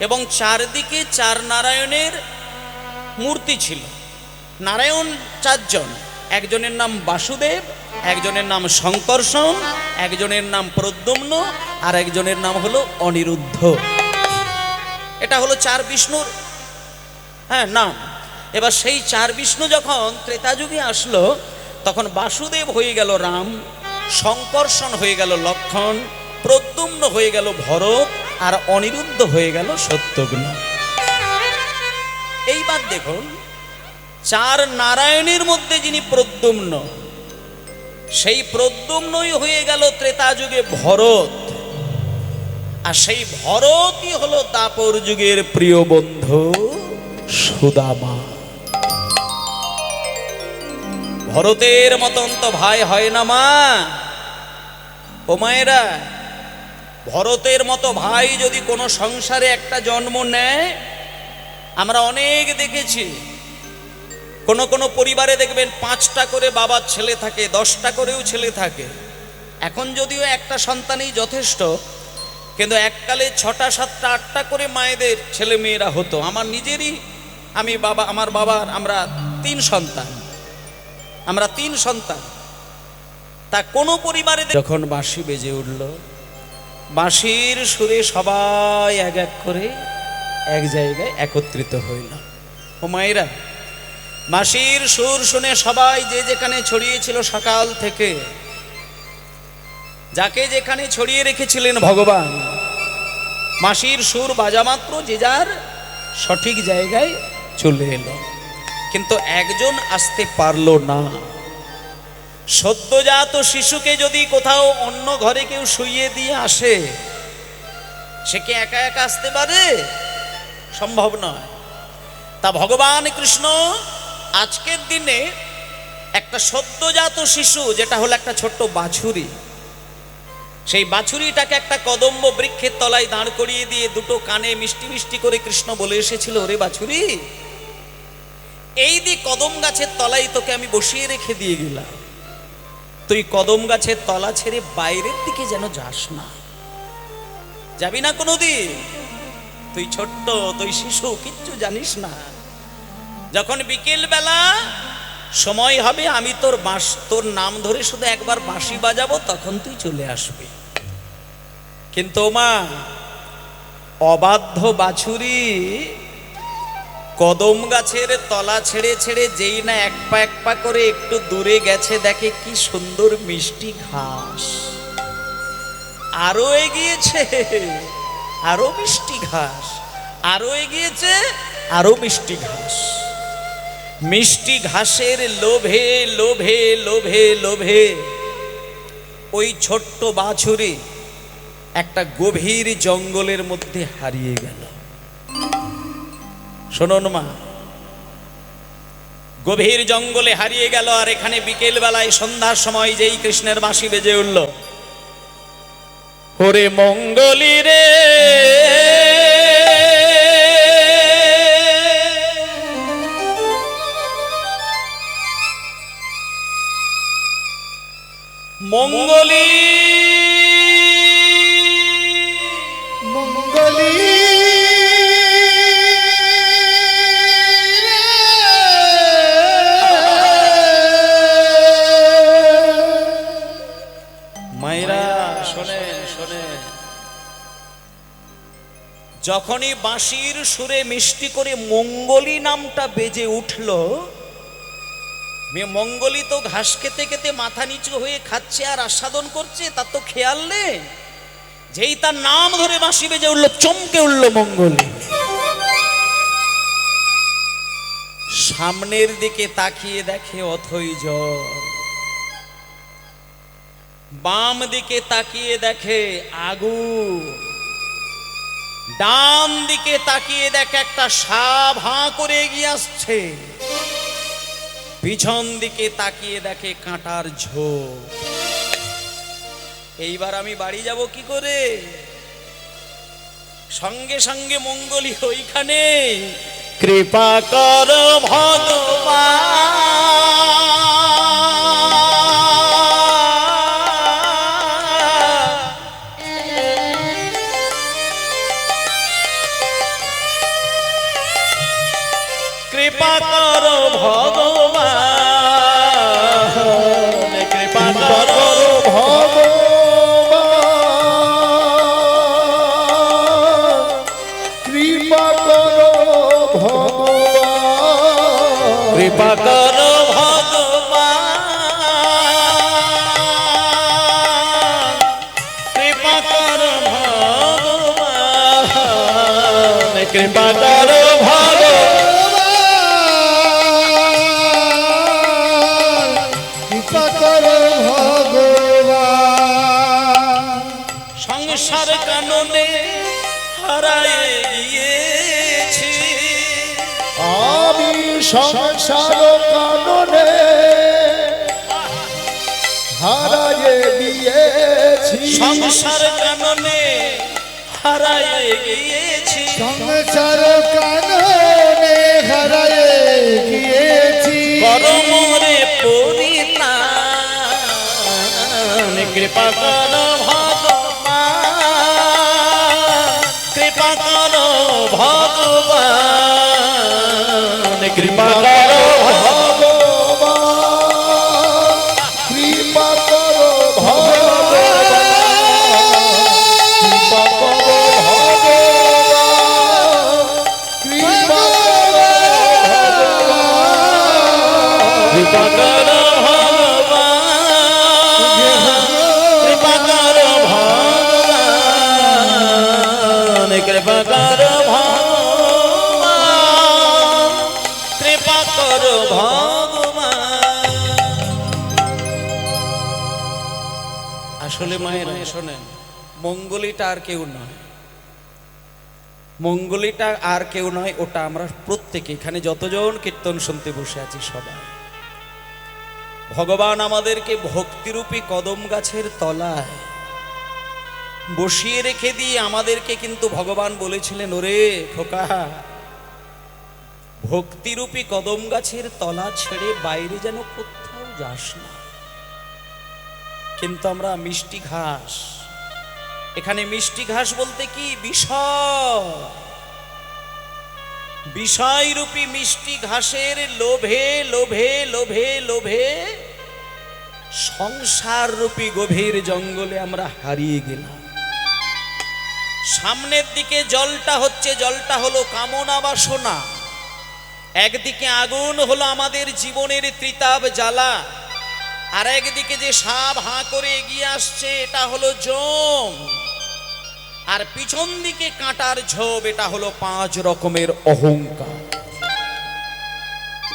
এবং চারদিকে 4 নারায়ণের মূর্তি ছিল। নারায়ণ 4 জন, একজনের নাম বাসুদেব, একজনের নাম শঙ্কর্ষণ, একজনের নাম প্রদ্যুম্ন, আর একজনের নাম হলো অনিরুদ্ধ। এটা হলো 4 বিষ্ণুর নাম। এবার সেই 4 বিষ্ণু যখন ত্রেতা যুগে আসলো, তখন বাসুদেব হয়ে গেল রাম, শঙ্কর্ষণ হয়ে গেল লক্ষ্মণ, প্রদ্যুম্ন হয়ে গেল ভরত, আর অনিরুদ্ধ হয়ে গেল শত্রুঘ্ন। এইবার দেখুন, 4 নারায়ণের মধ্যে যিনি প্রদ্যুম্ন, সেই প্রদ্যুম্নই হয়ে গেল ত্রেতা যুগে ভরত, আর সেই ভরতই হলো দাপর যুগের প্রিয় বন্ধু সুদামা। ভরতের মতন তো ভাই হয় না মা ও মায়েরা। ভরতের মতো ভাই যদি কোনো সংসারে একটা জন্ম নেয়, আমরা অনেক দেখেছি, কোনো কোনো পরিবারে দেখবেন 5টা করে বাবার ছেলে থাকে, 10টা করেও ছেলে থাকে। এখন যদিও একটা সন্তানই যথেষ্ট, কিন্তু এককালে 6টা 7টা 8টা করে মায়েদের ছেলে মেয়েরা হতো। আমার নিজেরই, আমার বাবার আমরা 3 সন্তান, আমরা 3 সন্তান। তা কোনো পরিবারে যখন বাঁশি বেজে উঠল, বাঁশির সুরে সবাই এক এক করে এক জায়গায় একত্রিত হইল। ও মায়েরা, বাঁশির সুর শুনে সবাই যে যেখানে ছড়িয়েছিল সকাল থেকে, যাকে যেখানে ছড়িয়ে রেখেছিলেন ভগবান, বাঁশির সুর বাজা মাত্র যে যার সঠিক জায়গায় চলে এলো। কিন্তু একজন আসতে পারল না। সদ্যজাত শিশুকে যদি কোথাও অন্য ঘরে কেউ শুইয়ে দিয়ে আসে, সে কি একা একা আসতে পারে? সম্ভব নয়। তা ভগবান কৃষ্ণ আজকের দিনে একটা সদ্যজাত শিশু, যেটা হলো একটা ছোট্ট বাছুরি, সেই বাছুরিটাকে একটা কদম্ব বৃক্ষের তলায় দাঁড় করিয়ে দিয়ে 2টো কানে মিষ্টি মিষ্টি করে কৃষ্ণ বলে এসেছিল, ওরে বাছুরি, এই দি কদম গাছের তলায় তোকে আমি বসিয়ে রেখে দিয়ে গেলাম, তুই কদম গাছের তলা ছেড়ে বাইরের দিকে যেন যাস না, যাবি না কোনোদিন, তুই ছোট্ট, তুই শিশু, কিচ্ছু জানিস না। যখন বিকেল বেলা সময় হবে, আমি তোর নাম ধরে শুধু একবার বাঁশি বাজাবো, তখন তুই চলে আসবি। কিন্তু মা, অবাধ্য বাছুরি কদম গাছের তলা ছেড়ে ছেড়ে যেই না এক পা করে একটু দূরে গেছে, দেখে কি সুন্দর মিষ্টি ঘাস, আরো এগিয়েছে, আরো মিষ্টি ঘাস, আরো এগিয়েছে আরো মিষ্টি ঘাস। মিষ্টি ঘাসের লোভে লোভে লোভে লোভে ওই ছোট্ট বাছুরি একটা গভীর জঙ্গলের মধ্যে হারিয়ে গেল। শোনুন মা, গভীর জঙ্গলে হারিয়ে গেল। আর এখানে বিকেল বেলায় সন্ধ্যার সময় যেই কৃষ্ণের বাঁশি বেজে উঠল, ওরে মঙ্গলি রে মঙ্গলি মঙ্গলি মায়েরা শোনেন শোনেন, যখনই বাঁশির সুরে মিষ্টি করে মঙ্গলি নামটা বেজে উঠল, মঙ্গলি তো ঘাস খেতে খেতে মাথা নিচু হয়ে খাচ্ছে আর আস্বাদন করছে, তার তো খেয়াল নেই। যেই তার নাম ধরে বাঁশি বেজে উঠল, চমকে উঠল মঙ্গলি। সামনের দিকে তাকিয়ে দেখে অথই জল, বাম দিকে তাকিয়ে দেখে আগুন, ডান দিকে তাকিয়ে দেখে একটা সাপ হাঁ করে এগিয়ে আসছে, পিছন দিকে তাকিয়ে দেখে কাঁটার ঝোপ। এইবার আমি বাড়ি যাব কি করে? সঙ্গে সঙ্গে মঙ্গলি ওইখানে, কৃপা কর ভগবান, কৃপা কর ভগবান, কৃপা কর কৃপা কর ভগবান, কৃপা কর ভগবান, কৃপা কর ভগবান, কৃপা কর ভগবান। সংসার কাননে হারায়ে গিয়েছি, আমি সংসার কাননে হারায়ে গিয়েছি, সংসার কাননে হারায়ে গিয়েছি, সংসার কাননে হারায়ে গিয়েছি, করমরে পরিত্রাণ, কৃপা কর ভগবান, কৃপা কর ভগবান, কৃপা কর কৃপা কর ভগবান, কৃপা কর ভগবান, কৃপা কর ভগবান, কৃপা কর ভগবান, কৃপা কর ভগবান, কৃপা কর ভগবান। আসলে মায়েরা শোনেন, মঙ্গলিটা আর কেউ নয়, মঙ্গলিটা আর কেউ নয়, ওটা আমরা প্রত্যেকে এখানে যতজন কীর্তন শুনতে বসে আছি সবাই। ভগবান আমাদেরকে ভক্তিরূপী কদম গাছের তলায় বসিয়ে রেখে দিয়ে আমাদেরকে কিন্তু ভগবান বলেছিলেন, ওরে খোকা, ভক্তিরূপী কদম গাছের তলা ছেড়ে বাইরে যেন কোথাও যাস না। কিন্তু আমরা মিষ্টি ঘাস, এখানে মিষ্টি ঘাস বলতে কি, বিষয়, বিষয়রূপী মিষ্টি ঘাসের লোভে লোভে লোভে লোভে সংসার রূপী গভীর জঙ্গলে আমরা হারিয়ে গেলাম। সামনের দিকে জলটা হচ্ছে, জলটা হলো কামনা বাসনা, একদিকে আগুন হলো আমাদের জীবনের ত্রিতাপ জ্বালা, আর একদিকে যে সাপ হাঁ করে এগিয়ে আসছে এটা হলো জম। আর পিছন দিকে কাঁটার ঝোপ, এটা হলো 5 রকমের অহংকার।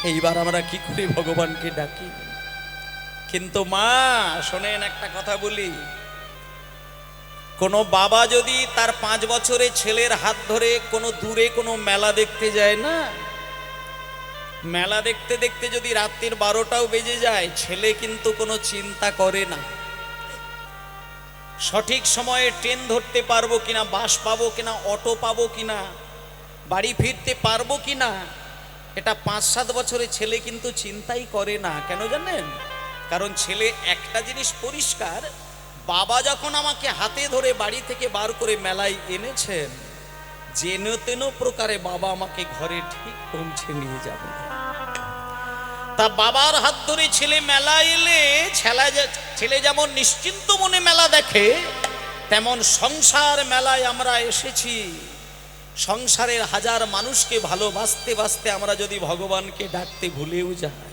এইবার আমরা কি করে ভগবানকে ডাকি? কিন্তু মা শোনেন, একটা কথা বলি, কোনো বাবা যদি তার 5 বছরের ছেলের হাত ধরে কোনো দূরে কোনো মেলা দেখতে যায় না, মেলা দেখতে দেখতে যদি রাত্রির 12টাও বেজে যায়, ছেলে কিন্তু কোনো চিন্তা করে না সঠিক সময়ে ট্রেন ধরতে পারবো কিনা, বাস পাবো কিনা, অটো পাবো কিনা, বাড়ি ফিরতে পারবো কিনা। এটা 5-7 বছরের ছেলে কিন্তু চিন্তাই করে না। কেন জানেন? কারণ ছেলে একটা জিনিস পরিষ্কার, বাবা যখন আমাকে হাতে ধরে বাড়ি থেকে বার করে মেলায় এনেছেন, যেন তেন প্রকারে বাবা আমাকে ঘরে ঠিক পৌঁছে নিয়ে যাবে। তা বাবার হাত ধরে ছেলে মেলা এলে ছেলে যেমন নিশ্চিন্ত মনে মেলা দেখে, তেমন সংসার মেলায় আমরা এসেছি। সংসারের হাজার মানুষকে ভালোবাসতে বাসতে আমরা যদি ভগবানকে ডাকতে ভুলেও যাই,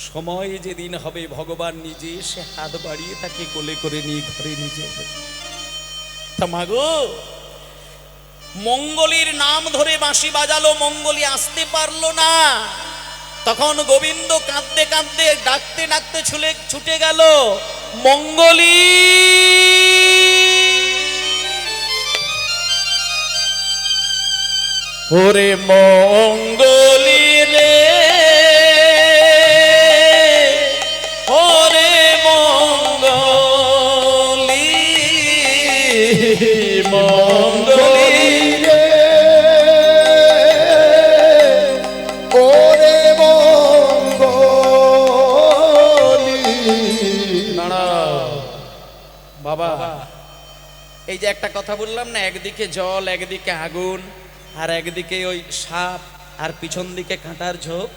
সময় যেদিন হবে ভগবান নিজে এসে হাত বাড়িয়ে তাকে কোলে করে নিয়ে ঘরে নিয়ে যাবে। তা মাগো, মঙ্গলীর নাম ধরে বাঁশি বাজালো, মঙ্গলী আসতে পারলো না। তখন গোবিন্দ কাঁদতে কাঁদতে ডাকতে ডাকতে ছুটে গেল, মঙ্গলী ওরে মঙ্গলী রে, ওরে মঙ্গলী, মঙ্গলী রে, ওরে মঙ্গলী। বাবা, এই যে একটা কথা বললাম না, একদিকে জল, একদিকে আগুন, আর একদিকে ওই সাপ, আর পিছন দিকে কাঁটার ঝোপ।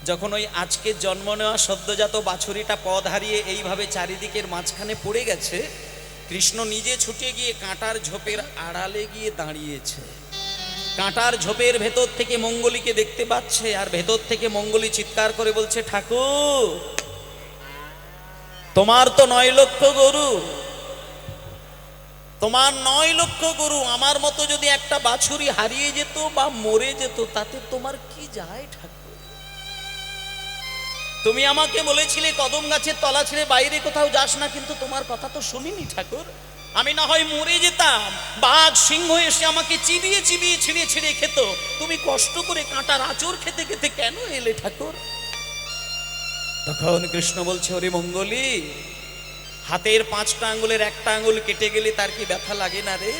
যখন ওই আজকে জন্ম নেওয়া সদ্যজাত বাছুরিটা পথ হারিয়ে এইভাবে চারিদিকের মাঝখানে পড়ে গেছে, কৃষ্ণ নিজে ছুটে গিয়ে কাঁটার ঝোপের আড়ালে গিয়ে দাঁড়িয়েছে। কাঁটার ঝোপের ভেতর থেকে মঙ্গলীকে দেখতে পাচ্ছে, আর ভেতর থেকে মঙ্গলী চিৎকার করে বলছে, ঠাকুর তোমার তো 9 লক্ষ গরু, তোমার 9 লক্ষ গরু, আমার মতো যদি একটা বাছুরি হারিয়ে যেত বা মরে যেত, তাতে তোমার কি যায় ঠাকুর? তুমি আমাকে বলেছিলে কদম গাছের তলা ছেড়ে বাইরে কোথাও যাস না, কিন্তু তোমার কথা তো শুনিনি ঠাকুর। আমি না হয় মরে যেতাম, বাঘ সিংহ এসে আমাকে চিবিয়ে চিবিয়ে ছিঁড়ে ছিঁড়ে খেত, তুমি কষ্ট করে কাঁটার আঁচড় খেতে খেতে কেন এলে ঠাকুর? তখন কৃষ্ণ বলছে, ওরে মঙ্গলী, হাতের 5টা আঙ্গুলের একটা আঙ্গুল কেটে গেলে তার কি ব্যথা লাগে না রে?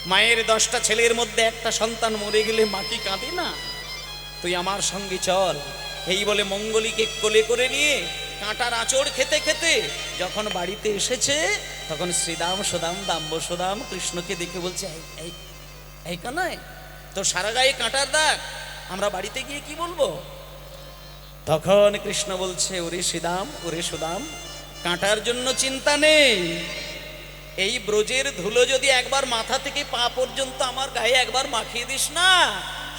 মায়ের 10টা ছেলের মধ্যে একটা সন্তান মরে গেলে মা কি কাঁদে না? তুই আমার সঙ্গে চল। এই বলে মঙ্গলীকে কোলে করে নিয়ে কাঁটার আঁচড় খেতে খেতে যখন বাড়িতে এসেছে, তখন শ্রীদাম সুদাম দাম্ব সুদাম কৃষ্ণকে দেখে বলছে, এই কানাই, তো সারা গায়ে কাঁটার দাগ, আমরা বাড়িতে গিয়ে কি বলবো? তখন কৃষ্ণ বলছে, ওরে শ্রীদাম, ওরে সুদাম, কাঁটার জন্য চিন্তা নেই। এই ব্রজের ধুলো যদি একবার মাথা থেকে পা পর্যন্ত আমার গায়ে একবার মাখিয়ে দিস না,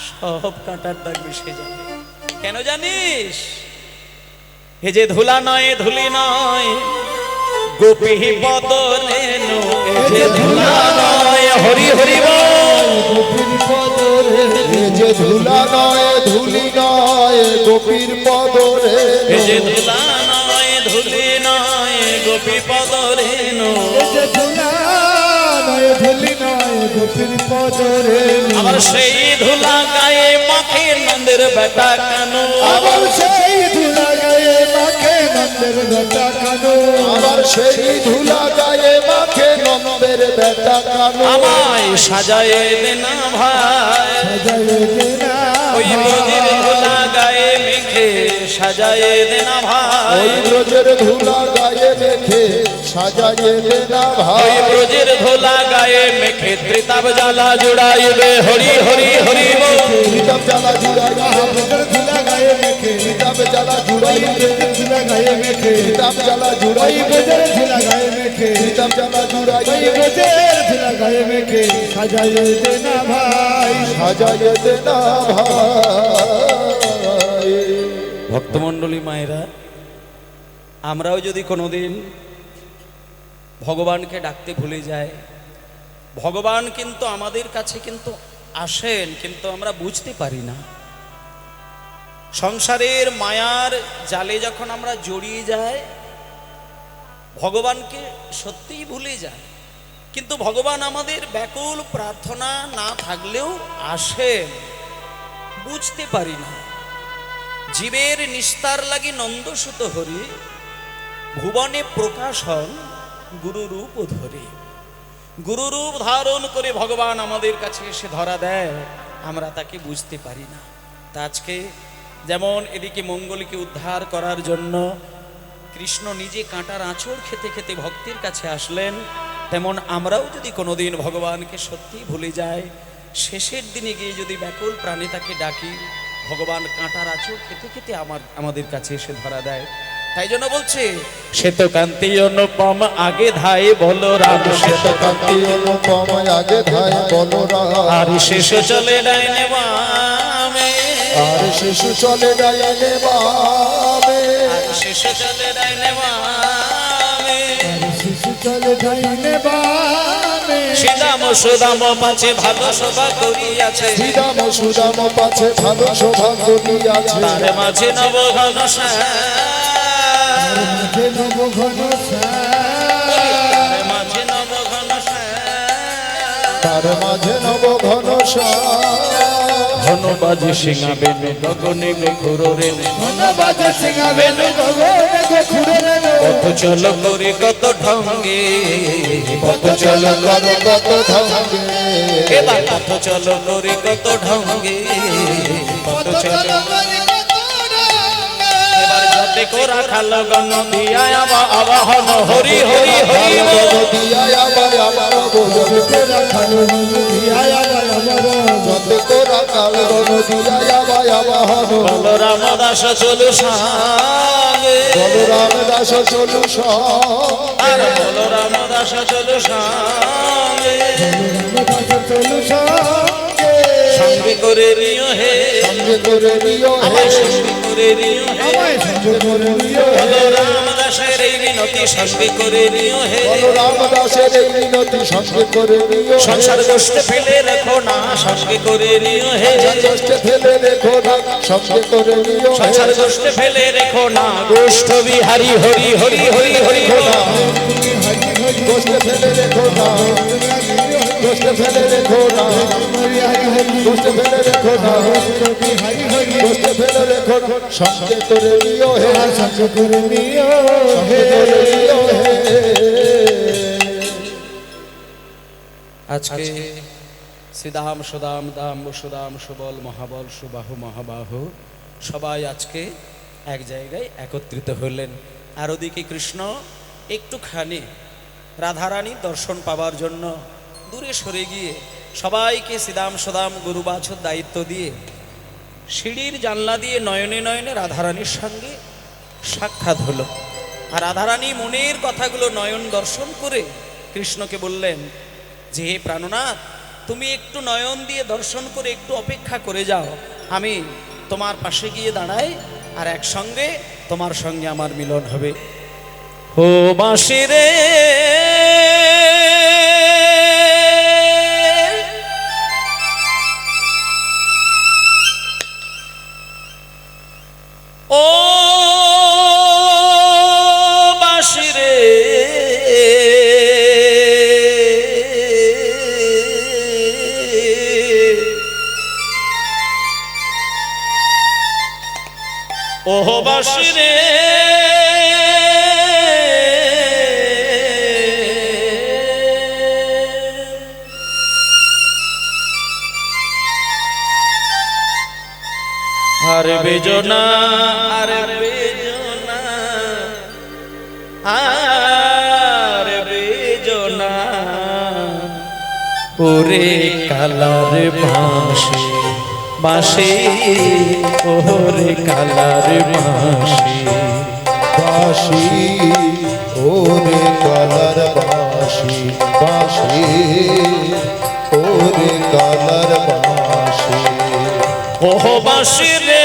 সব কাঁটার দাগ মিশে যাবে। কেন জানিস? এ যে ধুলা নয়, ধুলি নয়, গোপী পদ রেণু, এ যে ধুলা নয়, হরি হরি বল, গোপীর পদ রে, এ যে ধুলা নয়, ধুলি নয়, গোপীর পদ রে, এ যে ধুলা নয়, ধুলি নয়, গোপী পদ রেণু, এ যে ধুলা নয়, ধুলি নয়, গোপীর পদ রে। আবার সেই ধুলা গায়ে মাখে নন্দের বেটা কানু, আবার সেই ধুলা গায়ে মাখে নন্দের বেটা কানু, আবার সেই ধুলা গায়ে মাখে নন্দের বেটা কানু। আমায় সাজায়ে দে না ভাই, সাজায়ে দে না ওই ব্রজের ধুলা গায়ে মেখে সাজায়ে দে না ভাই, ওই ব্রজের ধুলা গায়ে মেখে সাজায়ে দে না ভাই, ওই ব্রজের ধুলা গায়ে মেখে ত্রিতাব জ্বালা জুড়াইবে, হরি হরি হরি বল, ত্রিতাব জ্বালা জুড়াইবে, ব্রজের ধুলা গায়ে মেখে ত্রিতাব জ্বালা জুড়াইবে, ধুলা গায়ে মেখে ত্রিতাব জ্বালা জুড়াইবে, ব্রজের ধুলা গায়ে মেখে ত্রিতাব জ্বালা জুড়াইবে, ব্রজের ধুলা গায়ে মেখে সাজায়ে দে না ভাই, সাজায়ে দে না ভাই। ভক্তমণ্ডলী মায়েরা, আমরাও যদি কোনোদিন ভগবানকে ডাকতে ভুলে যায়। ভগবান কিন্তু আমাদের কাছে কিন্তু আসেন, কিন্তু আমরা বুঝতে পারি না। সংসারের মায়ার জালে যখন আমরা জড়িয়ে যাই, ভগবানকে সত্যিই ভুলে যায়। কিন্তু ভগবান আমাদের ব্যাকুল প্রার্থনা না থাকলেও আসেন, বুঝতে পারি না। জীবের নিস্তার লাগি নন্দসুত হরি, ভুবনে প্রকাশ হন গুরুরূপ ধরে। গুরুরূপ ধারণ করে ভগবান আমাদের কাছে এসে ধরা দেয়, আমরা তাকে বুঝতে পারি না। তা আজকে যেমন এদিকে মঙ্গলকে উদ্ধার করার জন্য কৃষ্ণ নিজে কাঁটার আঁচড় খেতে খেতে ভক্তের কাছে আসলেন, তেমন আমরাও যদি কোনোদিন ভগবানকে সত্যি ভুলে যাই, শেষের দিনে গিয়ে যদি ব্যাকুল প্রাণে তাকে ডাকি, ভগবান কাঁটার আঁচড় খেতে খেতে আমাদের কাছে এসে ধরা দেয়। তাই জন্য বলছে, শ্বেত কান্তি অনুপম আগে ধায় বলরাম, শ্বেত কান্তি অনুপম আগে ধায় বলরাম, আর শেষ চলে ডাইনে বামে, আর শিশু চলে ডাইনে বামে, আর শেষ চলে ডাইনে বামে, শিশু চলে ডাইনে বামে। শ্রীদাম সুদাম পাছে ভালো সভা করিয়াছে, শ্রীরাম সুদাম পাছে ভালো শোভা করিয়াছে, তার মাঝে নব ঘন শ্যাম, মাঝে নব ঘন শ্যাম, তার মাঝে নব ঘন শ্যাম, তার মাঝে নব ঘন শ্যাম। ঘন বাজে সিংহা বেনু গগনে ঘুরে, ঘন বাজে সিংহা বেনু গগনে ঘুরে, কত চল করে কত ঢঙ্গে, কত চল করো কত ঢঙ্গে, এবার কত চল করে কত ঢঙ্গে, কত চল এবার যতে কোরা খাল গণ দিয়া আবাহন হরি হরি হরি বল। দিয়া আবার আবার বলো তেরা খালো দিয়া আবার আবার যতে কোরা কাল গণ দিয়া আবার আবার বলরাম দাস চলু সঙ্গে, বলরাম দাস চলু আর বলরাম দাস চলু সঙ্গে, চলু সঙ্গে করে নিও হে, সঙ্গে করে নিও আমায় সঙ্গে করে নিও হে, আমায় সঙ্গে করে নিও বলরাম দাসের এই মিনতি সঙ্গে করে নিও হে, বলরাম দাসের এই মিনতি সঙ্গে করে নিও সংসার দোষে ফেলে রেখো না, সঙ্গে করে নিও হে, কষ্টে ফেলে রেখো না সঙ্গে করে নিও সংসার দোষে ফেলে রেখো না, গোষ্ঠ বিহারি হরি হরি হরি হরি বল। কষ্টে ফেলে রেখো না কষ্টে ফেলে রেখো না কষ্টে ফেলে রেখো না কষ্টে ফেলে রেখো না সঙ্গে করে নিও হে সঙ্গে করে নিও হে আজকে শ্রীদাম সুদাম দাম সুদাম সুবল মহাবল সুবাহু মহাবাহু সবাই আজকে এক জায়গায় একত্রিত হলেন। আর ওদিকে কৃষ্ণ একটুখানি রাধারানীর দর্শন পাবার জন্য দূরে সরে গিয়ে সবাইকে শ্রীদাম সুদাম গুরু বাছুর দায়িত্ব দিয়ে সিঁড়ির জানলা দিয়ে নয়নে নয়নে রাধারানীর সঙ্গে সাক্ষাৎ হলো। আর রাধারানী মনের কথাগুলো নয়ন দর্শন করে কৃষ্ণকে বললেন যে, হে প্রাণনাথ, তুমি একটু নয়ন দিয়ে দর্শন করে একটু অপেক্ষা করে যাও, আমি তোমার পাশে গিয়ে দাঁড়াই, আর একসঙ্গে তোমার সঙ্গে আমার মিলন হবে। ও বাঁশি রে ও বাঁশি রে ও বাঁশি রে আর বেজনা আর বেজনা আর বেজনা ওরে কালার বাঁশি বাঁশি ওরে কালার বাঁশি বাঁশি ওরে কালার বাঁশি বাঁশি ওরে কালার বাঁশি ও বাঁশি রে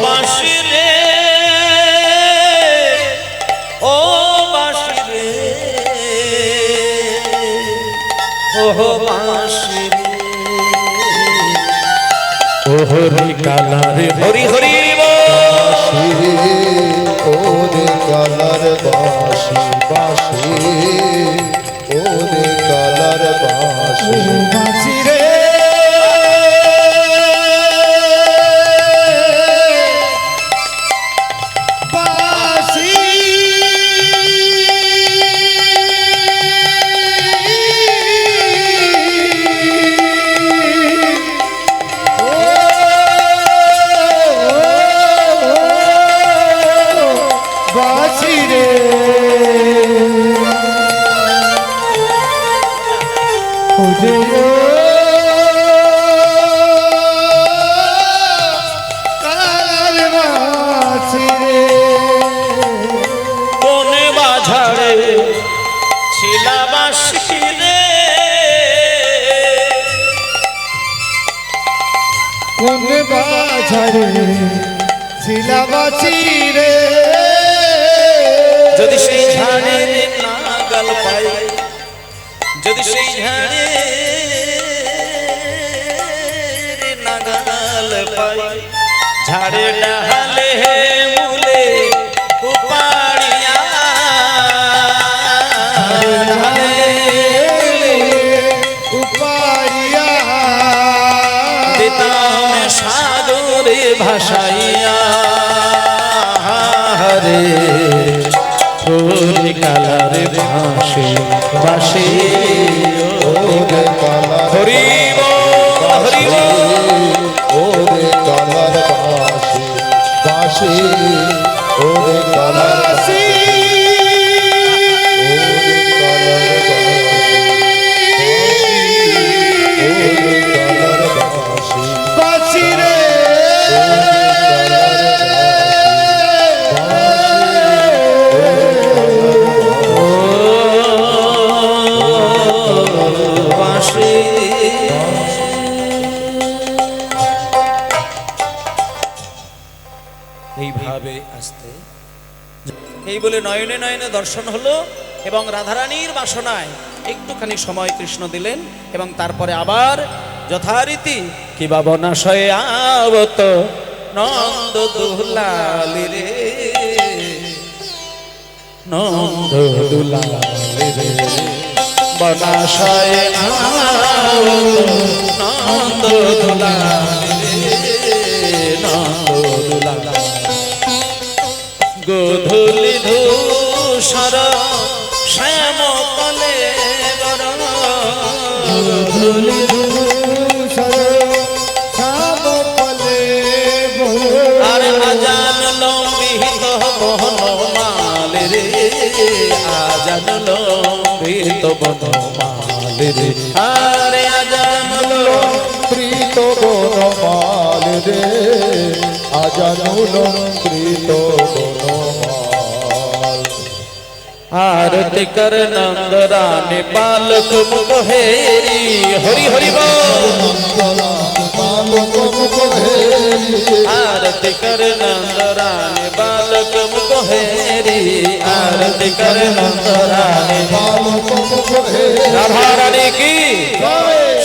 বাঁশি রে, ও বাঁশি রে, ও বাঁশি রে, ও হরি কালারে হরি হরি বল। ওরে কালার বাঁশি বাঁশি ওরে কালার বাঁশি বাঁশি রে বাঁশি বাঁশি রে কালার বাঁশি রে কোনে বাঝারে ছিলা বাঁশি রে, কোন বাজারে ছিলা বাঁশি রে যদি সেই ঝাড়ে নাগাল পাই, যদি সেই ঝাড়ে নাগাল পাই, ঝাড়ে ডালে মূলে উপাড়িয়া, উপারিয়া দিতাম সাগরে ভাসাইয়া, হরে হরি কালারে বাঁশি বাঁশি ওরে কালার হরি বল হরি বল। ওরে কালার বাঁশি বাঁশি ওরে কালার বাঁশি ওরে কালার বাঁশি বাঁশি রে বাঁশি এইভাবে আসতে এই বলে নয়নে নয়নে দর্শন হলো এবং রাধারানীর বাসনায় একটুখানি সময় কৃষ্ণ দিলেন এবং তারপরে আবার যথারীতি কি বাবনাশয়ে আবত নন্দ দুলালি রে, নন্দ দুলালি রে, বনাশয়ে আবত নন্দ দুলালি রে, নন্দ দুলালি। গোধূলি ধূসর শ্যাম তলে ধুলি ধূসর শ্যাম পলে আর আজান লম্বিত বনমাল রে, আজান লম্বিত বনমাল রে, আরে আজান প্রীত বনমাল রে আজানুল প্রীত বনমাল आरती कर नंद रानी बालक मुख हेरी हरि हरि बोल। आरती कर नंद रानी बालक मुख हेरी, आरती कर नंद रानी राधा रानी की,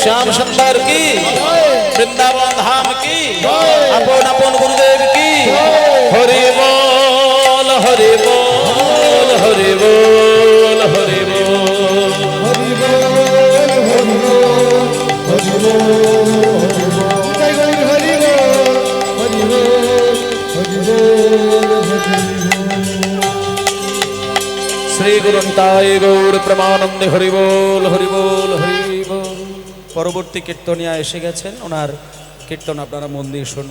श्याम सुंदर की, वृंदावन धाम की, अपन अपन गुरुदेव की। हरि बोल हरि बोल हरि बोल हरि बोल। শ্রী গুরু নিতাই গৌর প্রেমানন্দে হরি বল হরি বল হরি বল। পরবর্তী কীর্তনিয়া এসে গেছেন, ওনার কীর্তন আপনারা মন দিয়ে শুনবেন।